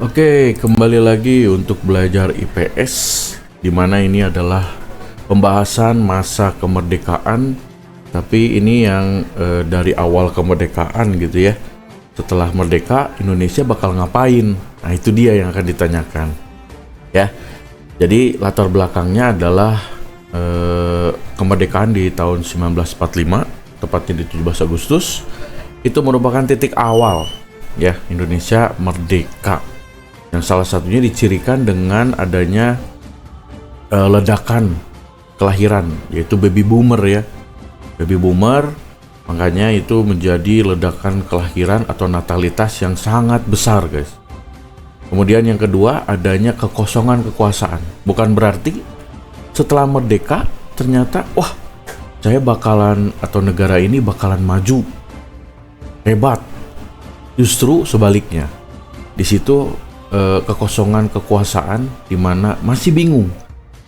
Oke, kembali lagi untuk belajar IPS, di mana ini adalah pembahasan masa kemerdekaan, tapi ini yang dari awal kemerdekaan gitu ya. Setelah merdeka, Indonesia bakal ngapain? Nah, itu dia yang akan ditanyakan. Ya, jadi latar belakangnya adalah kemerdekaan di tahun 1945, tepatnya di 17 Agustus. Itu merupakan titik awal ya Indonesia merdeka. Yang salah satunya dicirikan dengan adanya ledakan kelahiran, yaitu baby boomer ya. Baby boomer, makanya itu menjadi ledakan kelahiran atau natalitas yang sangat besar, guys. Kemudian yang kedua, adanya kekosongan kekuasaan. Bukan berarti setelah merdeka ternyata wah, saya bakalan atau negara ini bakalan maju hebat. Justru sebaliknya. Di situ kekosongan kekuasaan di mana masih bingung.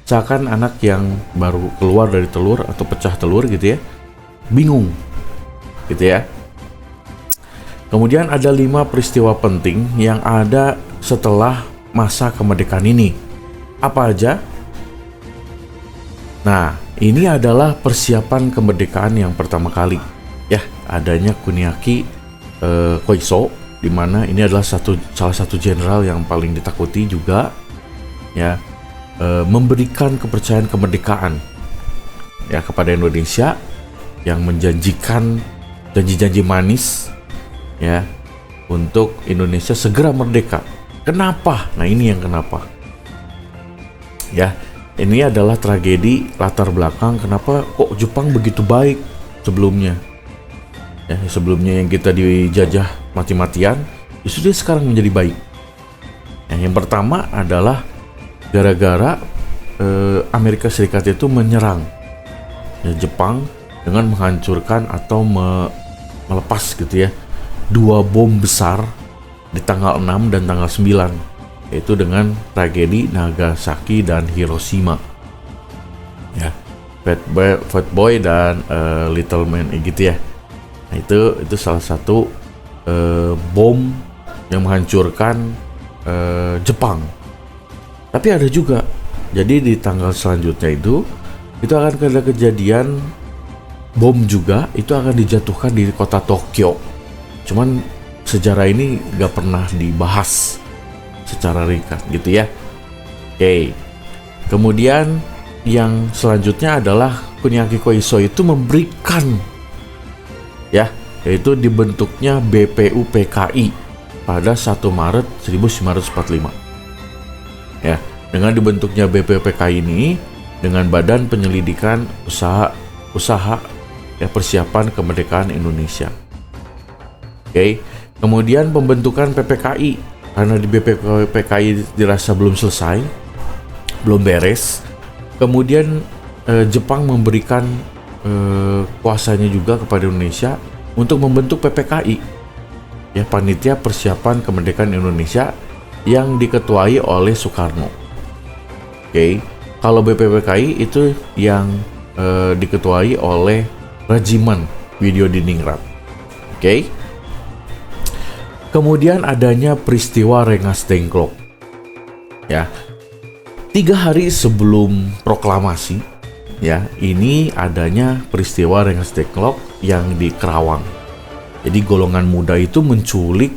Seakan anak yang baru keluar dari telur atau pecah telur gitu ya, bingung gitu ya. Kemudian ada 5 peristiwa penting yang ada setelah masa kemerdekaan ini. Apa aja? Nah, ini adalah persiapan kemerdekaan yang pertama kali ya, adanya Kuniaki Koiso, di mana ini adalah salah satu jenderal yang paling ditakuti juga ya, memberikan kepercayaan kemerdekaan ya kepada Indonesia, yang menjanjikan janji-janji manis ya untuk Indonesia segera merdeka. Kenapa? Nah, ini yang kenapa ya, ini adalah tragedi latar belakang kenapa kok Jepang begitu baik sebelumnya ya. Sebelumnya yang kita dijajah mati-matian, justru dia sekarang menjadi baik. Yang pertama adalah gara-gara Amerika Serikat itu menyerang ya Jepang dengan menghancurkan atau melepas gitu ya 2 bom besar di tanggal 6 dan tanggal 9, yaitu dengan tragedi Nagasaki dan Hiroshima ya, Fat Boy dan Little Man gitu ya. Nah, itu salah satu bom yang menghancurkan Jepang. Tapi ada juga, jadi di tanggal selanjutnya itu akan ada kejadian bom juga, itu akan dijatuhkan di kota Tokyo. Cuman sejarah ini gak pernah dibahas secara ringkas gitu ya. Oke. Kemudian yang selanjutnya adalah Kuniaki Koiso itu memberikan ya, yaitu dibentuknya BPUPKI pada 1 Maret 1945. Ya, dengan dibentuknya BPUPKI ini dengan Badan Penyelidikan Usaha ya Persiapan Kemerdekaan Indonesia. Oke. Kemudian pembentukan PPKI, karena di BPUPKI dirasa belum selesai, belum beres. Kemudian Jepang memberikan kuasanya juga kepada Indonesia untuk membentuk PPKI ya, Panitia Persiapan Kemerdekaan Indonesia, yang diketuai oleh Soekarno. Oke. Kalau BPUPKI itu yang diketuai oleh Rajiman Widyodiningrat. Oke. Kemudian adanya peristiwa Rengas Dengklok ya, 3 hari sebelum proklamasi ya, ini adanya peristiwa Rengas Dengklok yang di Kerawang. Jadi golongan muda itu menculik,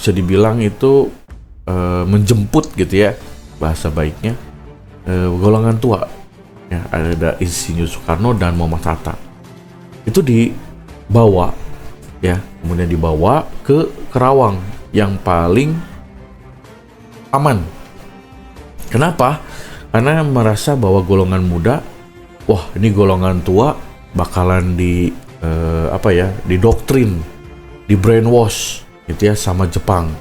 bisa dibilang itu menjemput gitu ya, bahasa baiknya, golongan tua ya, ada Insinyur Soekarno dan Muhammad Hatta. Itu dibawa ya, kemudian dibawa ke Kerawang yang paling aman. Kenapa? Karena merasa bahwa golongan muda, wah ini golongan tua bakalan didoktrin, di brainwash gitu ya sama Jepang.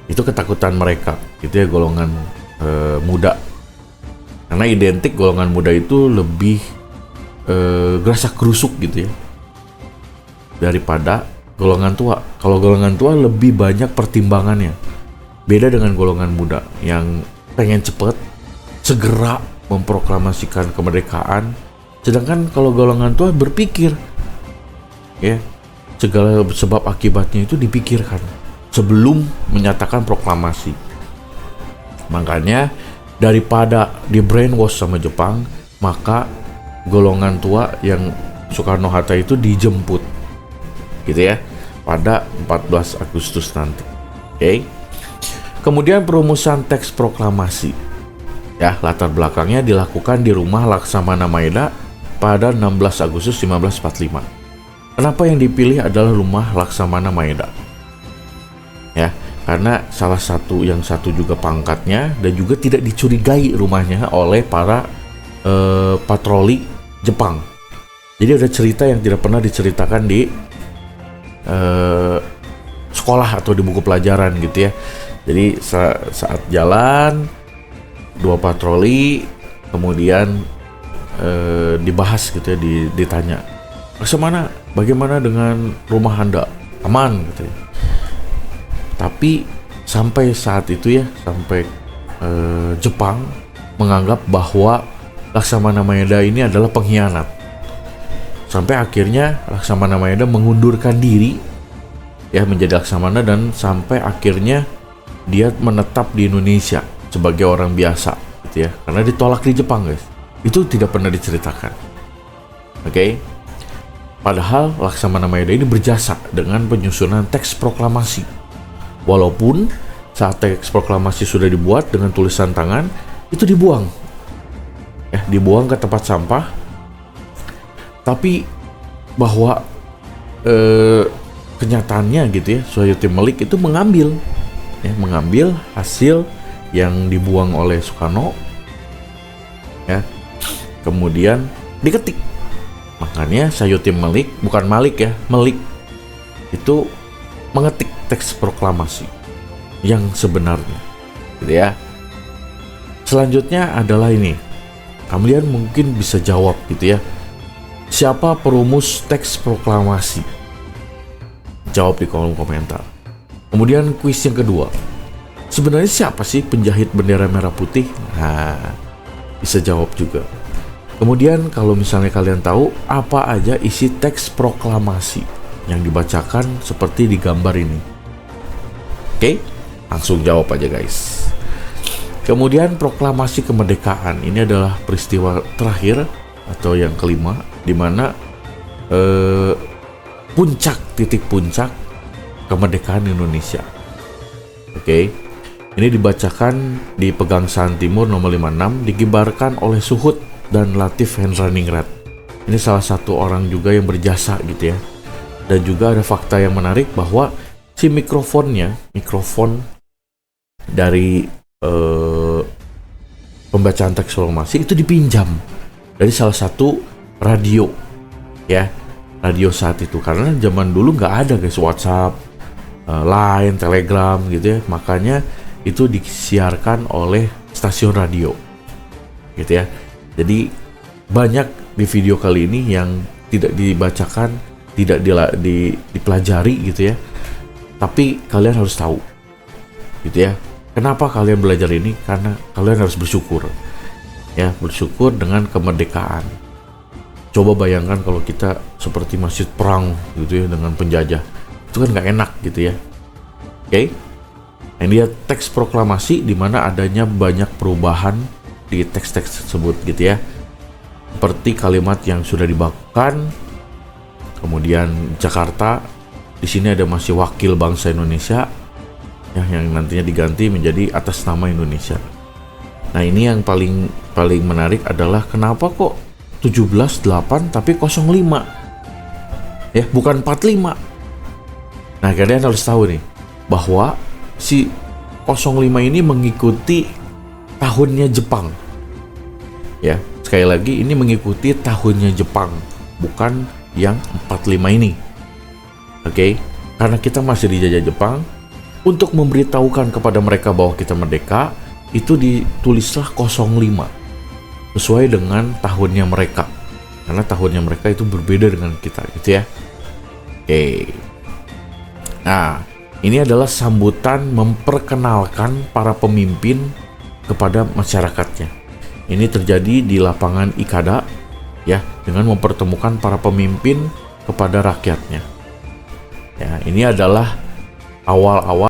Itu ketakutan mereka gitu ya, golongan muda. Karena identik golongan muda itu lebih gerasak gerusuk gitu ya daripada golongan tua. Kalau golongan tua lebih banyak pertimbangannya. Beda dengan golongan muda yang pengen cepet segera memproklamasikan kemerdekaan. Sedangkan kalau golongan tua berpikir ya, segala sebab akibatnya itu dipikirkan. sebelum menyatakan proklamasi. Makanya daripada di brainwash sama Jepang, maka golongan tua yang Soekarno-Hatta itu dijemput gitu ya pada 14 Agustus nanti. Oke. Kemudian perumusan teks proklamasi. Ya, latar belakangnya dilakukan di rumah Laksamana Maeda pada 16 Agustus 1945. Kenapa yang dipilih adalah rumah Laksamana Maeda? Ya, karena salah satu yang satu juga pangkatnya dan juga tidak dicurigai rumahnya oleh para patroli Jepang. Jadi ada cerita yang tidak pernah diceritakan di sekolah atau di buku pelajaran gitu ya. Jadi saat jalan dua patroli kemudian dibahas gitu ya, ditanya, bagaimana dengan rumah Anda? Aman gitu ya. Tapi sampai saat itu ya, sampai Jepang menganggap bahwa Laksamana Maeda ini adalah pengkhianat. Sampai akhirnya Laksamana Maeda mengundurkan diri ya menjadi Laksamana, dan sampai akhirnya dia menetap di Indonesia sebagai orang biasa gitu ya, karena ditolak di Jepang guys. Itu tidak pernah diceritakan. Oke. Padahal Laksamana Maeda ini berjasa dengan penyusunan teks proklamasi. Walaupun saat teks proklamasi sudah dibuat dengan tulisan tangan, itu dibuang. Ya, dibuang ke tempat sampah. Tapi bahwa kenyataannya gitu ya, Soeharto Melik itu mengambil hasil yang dibuang oleh Soekarno ya, kemudian diketik. Makanya Soeharto Melik, bukan Malik ya, Melik itu mengetik teks proklamasi yang sebenarnya gitu ya. Selanjutnya adalah ini, kalian mungkin bisa jawab gitu ya, siapa perumus teks proklamasi? Jawab di kolom komentar. Kemudian kuis yang kedua, sebenarnya siapa sih penjahit bendera merah putih? Nah, bisa jawab juga. Kemudian kalau misalnya kalian tahu apa aja isi teks proklamasi yang dibacakan seperti di gambar ini, oke, langsung jawab aja guys. Kemudian proklamasi kemerdekaan ini adalah peristiwa terakhir atau yang kelima, di mana titik puncak kemerdekaan Indonesia. Oke. Ini dibacakan di Pegangsaan Timur nomor 56, digibarkan oleh Suhut dan Latif Hendraningrat. Ini salah satu orang juga yang berjasa gitu ya. Dan juga ada fakta yang menarik bahwa si mikrofon dari pembacaan teks proklamasi itu dipinjam dari salah satu radio ya, radio saat itu, karena zaman dulu nggak ada guys WhatsApp, Line, Telegram gitu ya, makanya itu disiarkan oleh stasiun radio gitu ya. Jadi banyak di video kali ini yang tidak dibacakan, tidak dipelajari gitu ya, tapi kalian harus tahu gitu ya. Kenapa kalian belajar ini? Karena kalian harus bersyukur ya, bersyukur dengan kemerdekaan. Coba bayangkan kalau kita seperti masih perang gitu ya dengan penjajah, itu kan nggak enak gitu ya. Oke. Nah, ini dia teks proklamasi di mana adanya banyak perubahan di teks-teks tersebut gitu ya. Seperti kalimat yang sudah dibakukan, kemudian Jakarta, di sini ada masih wakil bangsa Indonesia ya, yang nantinya diganti menjadi atas nama Indonesia. Nah, ini yang paling menarik adalah kenapa kok 17-8 tapi 05 ya, bukan 45. Nah, kalian harus tahu nih bahwa si 05 ini mengikuti tahunnya Jepang ya. Sekali lagi, ini mengikuti tahunnya Jepang, bukan yang 45 ini. Oke, karena kita masih dijajah Jepang, untuk memberitahukan kepada mereka bahwa kita merdeka, itu ditulislah 05 sesuai dengan tahunnya mereka, karena tahunnya mereka itu berbeda dengan kita gitu ya. Oke. Nah, ini adalah sambutan memperkenalkan para pemimpin kepada masyarakatnya. Ini terjadi di lapangan Ikada ya, dengan mempertemukan para pemimpin kepada rakyatnya. Ya, ini adalah awal-awal